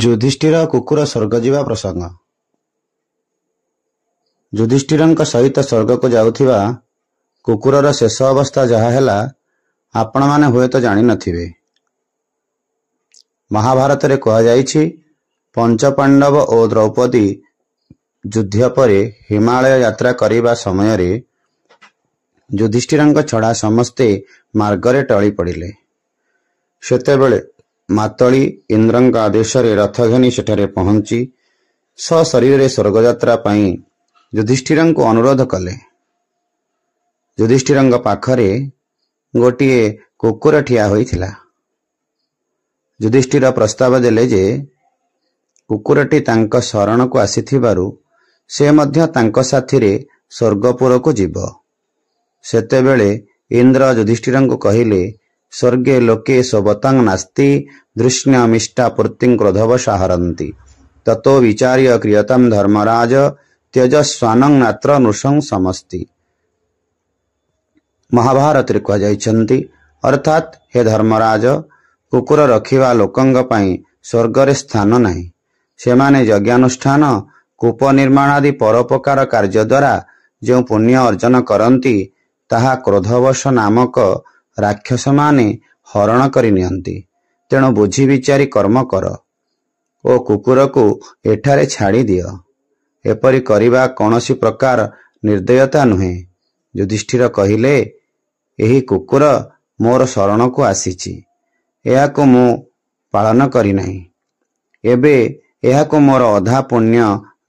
ଯୁଧିଷ୍ଠିର କୁକୁର ସ୍ୱର୍ଗ ଯିବା ପ୍ରସଙ୍ଗ। ଯୁଧିଷ୍ଠିରଙ୍କ ସହିତ ସ୍ୱର୍ଗକୁ ଯାଉଥିବା କୁକୁରର ଶେଷ ଅବସ୍ଥା ଯାହା ହେଲା ଆପଣମାନେ ହୁଏତ ଜାଣିନଥିବେ। ମହାଭାରତରେ କୁହାଯାଇଛି, ପଞ୍ଚପାଣ୍ଡବ ଓ ଦ୍ରୌପଦୀ ଯୁଦ୍ଧ ପରେ ହିମାଳୟ ଯାତ୍ରା କରିବା ସମୟରେ ଯୁଧିଷ୍ଠିରଙ୍କ ଛଡ଼ା ସମସ୍ତେ ମାର୍ଗରେ ଟଳି ପଡ଼ିଲେ। ସେତେବେଳେ ମାତଳି ଇନ୍ଦ୍ରଙ୍କ ଆଦେଶରେ ରଥ ଘେନି ସେଠାରେ ପହଞ୍ଚି ସଶରୀରରେ ସ୍ୱର୍ଗଯାତ୍ରା ପାଇଁ ଯୁଧିଷ୍ଠିରଙ୍କୁ ଅନୁରୋଧ କଲେ। ଯୁଧିଷ୍ଠିରଙ୍କ ପାଖରେ ଗୋଟିଏ କୁକୁର ଠିଆ ହୋଇଥିଲା। ଯୁଧିଷ୍ଠିର ପ୍ରସ୍ତାବ ଦେଲେ ଯେ କୁକୁରଟି ତାଙ୍କ ଶରଣକୁ ଆସିଥିବାରୁ ସେ ମଧ୍ୟ ତାଙ୍କ ସାଥିରେ ସ୍ୱର୍ଗପୁରକୁ ଯିବ। ସେତେବେଳେ ଇନ୍ଦ୍ର ଯୁଧିଷ୍ଠିରଙ୍କୁ କହିଲେ, ସ୍ୱର୍ଗେ ଲୋକେ ସୋବତାଂ ନାସ୍ତି ଧୃଷ୍ଣ୍ୟମିଷ୍ଟା ପୂର୍ତ୍ତିଂ କ୍ରୋଧବଶା ହରନ୍ତି ତतो ବିଚାର୍ୟ କ୍ରିୟତାଂ ଧର୍ମରାଜ ତ୍ୟଜସ୍ୱାନଂ ନାତ୍ର ନୃଶଂ ସମସ୍ତି। ମହାଭାରତରେ କୁହାଯାଇଛନ୍ତି, ଅର୍ଥାତ୍ ହେ ଧର୍ମରାଜ, କୁକୁର ରଖିବା ଲୋକଙ୍କ ପାଇଁ ସ୍ୱର୍ଗରେ ସ୍ଥାନ ନାହିଁ। ସେମାନେ ଯଜ୍ଞାନୁଷ୍ଠାନ, କୂପ ନିର୍ମାଣ ଆଦି ପରୋପକାର କାର୍ଯ୍ୟ ଦ୍ୱାରା ଯେଉଁ ପୁଣ୍ୟ ଅର୍ଜନ କରନ୍ତି ତାହା କ୍ରୋଧବଶ ନାମକ ରାକ୍ଷସମାନେ ହରଣ କରି ନିଅନ୍ତି। ତେଣୁ ବୁଝି ବିଚାରି କର୍ମ କର ଓ କୁକୁରକୁ ଏଠାରେ ଛାଡ଼ି ଦିଅ। ଏପରି କରିବା କୌଣସି ପ୍ରକାର ନିର୍ଦ୍ଦୟତା ନୁହେଁ। ଯୁଧିଷ୍ଠିର କହିଲେ, ଏହି କୁକୁର ମୋର ଶରଣକୁ ଆସିଛି। ଏହାକୁ ମୁଁ ପାଳନ କରିନାହିଁ। ଏବେ ଏହାକୁ ମୋର ଅଧା ପୁଣ୍ୟ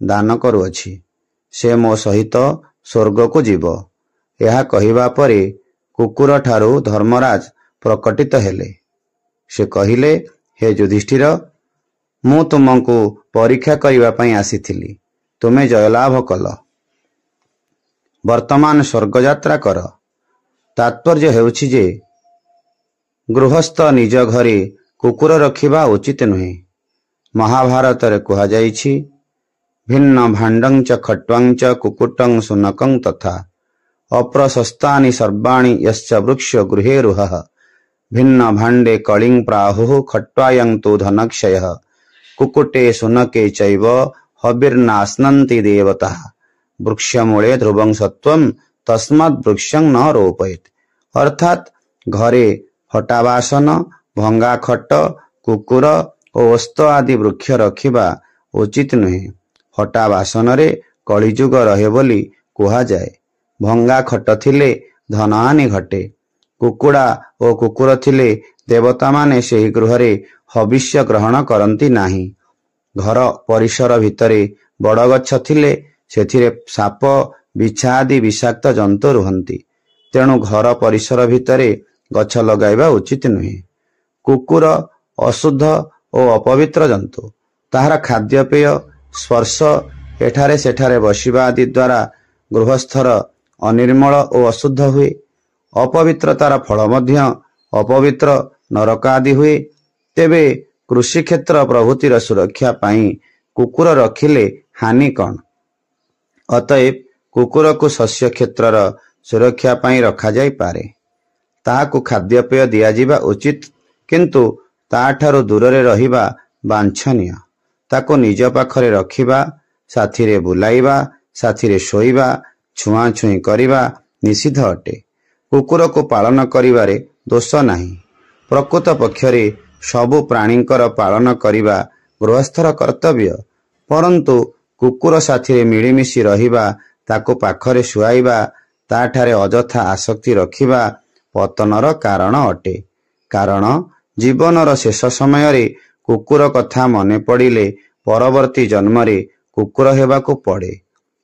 ଦାନ କରୁଅଛି। ସେ ମୋ ସହିତ ସ୍ୱର୍ଗକୁ ଯିବ। ଏହା କହିବା ପରେ କୁକୁରଠାରୁ ଧର୍ମରାଜ ପ୍ରକଟିତ ହେଲେ। ସେ କହିଲେ, ହେ ଯୁଧିଷ୍ଠିର, ମୁଁ ତୁମକୁ ପରୀକ୍ଷା କରିବା ପାଇଁ ଆସିଥିଲି। ତୁମେ ଜୟଲାଭ କଲ। ବର୍ତ୍ତମାନ ସ୍ୱର୍ଗଯାତ୍ରା କର। ତାତ୍ପର୍ଯ୍ୟ ହେଉଛି ଯେ ଗୃହସ୍ଥ ନିଜ ଘରେ କୁକୁର ରଖିବା ଉଚିତ ନୁହେଁ। ମହାଭାରତରେ କୁହାଯାଇଛି, ଭିନ୍ନ ଭାଣ୍ଡଂ ଚ ଖଟ୍ୱାଂ ଚ କୁକୁଟଂ ଶୁନକଂ ତଥା ଅପ୍ରଶସ୍ତାନି ସର୍ବାଣି ୟଶ୍ଚ ବୃକ୍ଷ ଗୃହେ ରୁହଃ ଭିନ୍ନ ଭାଣ୍ଡେ କଳିଂ ପ୍ରାହୁଃ ଖଟ୍ୱାୟଂ ତୁ ଧନକ୍ଷୟଃ କୁକୁଟେ ଶୁନକେ ଚୈବ ହବିର୍ନାଶ୍ନନ୍ତି ଦେବତାଃ ବୃକ୍ଷମୂଳେ ଧ୍ରୁବଂ ସତ୍ୱଂ ତସ୍ମାତ୍ ବୃକ୍ଷଂ ନ ରୋପୟେତ୍। ଅର୍ଥାତ୍ ଘରେ ହଟାବାସନ, ଭଙ୍ଗା ଖଟ, କୁକୁର ଓ ଓସ୍ତ ଆଦି ବୃକ୍ଷ ରଖିବା ଉଚିତ ନୁହେଁ। ହଟା ବାସନରେ କଳିଯୁଗ ରହେ ବୋଲି କୁହାଯାଏ। ଭଙ୍ଗା ଖଟ ଥିଲେ ଧନହାନି ଘଟେ। କୁକୁଡ଼ା ଓ କୁକୁର ଥିଲେ ଦେବତାମାନେ ସେହି ଗୃହରେ ହବିଷ୍ୟ ଗ୍ରହଣ କରନ୍ତି ନାହିଁ। ଘର ପରିସର ଭିତରେ ବଡ଼ଗଛ ଥିଲେ ସେଥିରେ ସାପ, ବିଛା ଆଦି ବିଷାକ୍ତ ଜନ୍ତୁ ରୁହନ୍ତି। ତେଣୁ ଘର ପରିସର ଭିତରେ ଗଛ ଲଗାଇବା ଉଚିତ ନୁହେଁ। କୁକୁର ଅଶୁଦ୍ଧ ଓ ଅପବିତ୍ର ଜନ୍ତୁ। ତାହାର ଖାଦ୍ୟପେୟ, ସ୍ପର୍ଶ, ଏଠାରେ ସେଠାରେ ବସିବା ଆଦି ଦ୍ୱାରା ଗୃହସ୍ଥର ଅନିର୍ମଳ ଓ ଅଶୁଦ୍ଧ ହୁଏ। ଅପବିତ୍ରତାର ଫଳ ମଧ୍ୟ ଅପବିତ୍ର, ନରକ ଆଦି ହୁଏ। ତେବେ କୃଷିକ୍ଷେତ୍ର ପ୍ରଭୃତିର ସୁରକ୍ଷା ପାଇଁ କୁକୁର ରଖିଲେ ହାନି କ'ଣ? ଅତଏବ କୁକୁରକୁ ଶସ୍ୟ କ୍ଷେତ୍ରର ସୁରକ୍ଷା ପାଇଁ ରଖାଯାଇପାରେ। ତାହାକୁ ଖାଦ୍ୟପେୟ ଦିଆଯିବା ଉଚିତ, କିନ୍ତୁ ତାଠାରୁ ଦୂରରେ ରହିବା ବାଞ୍ଛନୀୟ। ତାକୁ ନିଜ ପାଖରେ ରଖିବା, ସାଥିରେ ବୁଲାଇବା, ସାଥିରେ ଶୋଇବା, ଛୁଆଁଛୁଇଁ କରିବା ନିଷିଦ୍ଧ ଅଟେ। କୁକୁରକୁ ପାଳନ କରିବାରେ ଦୋଷ ନାହିଁ। ପ୍ରକୃତ ପକ୍ଷରେ ସବୁ ପ୍ରାଣୀଙ୍କର ପାଳନ କରିବା ଗୃହସ୍ଥର କର୍ତ୍ତବ୍ୟ। ପରନ୍ତୁ କୁକୁର ସାଥିରେ ମିଳିମିଶି ରହିବା, ତାକୁ ପାଖରେ ଶୁଆଇବା, ତାଠାରେ ଅଯଥା ଆସକ୍ତି ରଖିବା ପତନର କାରଣ ଅଟେ। କାରଣ ଜୀବନର ଶେଷ ସମୟରେ କୁକୁର କଥା ମନେ ପଡ଼ିଲେ ପରବର୍ତ୍ତୀ ଜନ୍ମରେ କୁକୁର ହେବାକୁ ପଡ଼େ।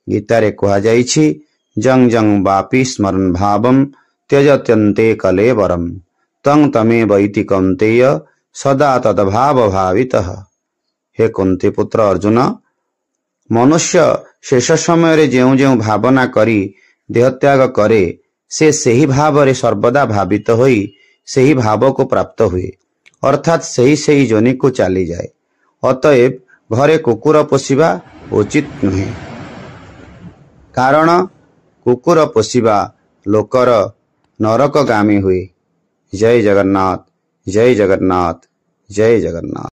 ଗୀତାରେ କୁହାଯାଇଛି, ଜଂ ଜଂ ବାପି ସ୍ମରନ୍ ଭାବଂ ତ୍ୟଜତ୍ୟନ୍ତେ କଲେବରମ୍ ତଂ ତମେବୈତି କୌନ୍ତେୟ ସଦା ତଦ୍ଭାବ ଭାବିତଃ। ହେ କୁନ୍ତୀପୁତ୍ର ଅର୍ଜୁନ, ମନୁଷ୍ୟ ଶେଷ ସମୟରେ ଯେଉଁ ଯେଉଁ ଭାବନା କରି ଦେହତ୍ୟାଗ କରେ, ସେ ସେହି ଭାବରେ ସର୍ବଦା ଭାବିତ ହୋଇ ସେହି ଭାବକୁ ପ୍ରାପ୍ତ ହୁଏ, ଅର୍ଥାତ୍ ସେହି ଯୋନିକୁ ଚାଲିଯାଏ। ଅତଏବ ଘରେ କୁକୁର ପୋଷିବା ଉଚିତ ନୁହେଁ। କାରଣ କୁକୁର ପୋଷିବା ଲୋକର ନରକଗାମୀ ହୁଏ। ଜୟ ଜଗନ୍ନାଥ, ଜୟ ଜଗନ୍ନାଥ, ଜୟ ଜଗନ୍ନାଥ।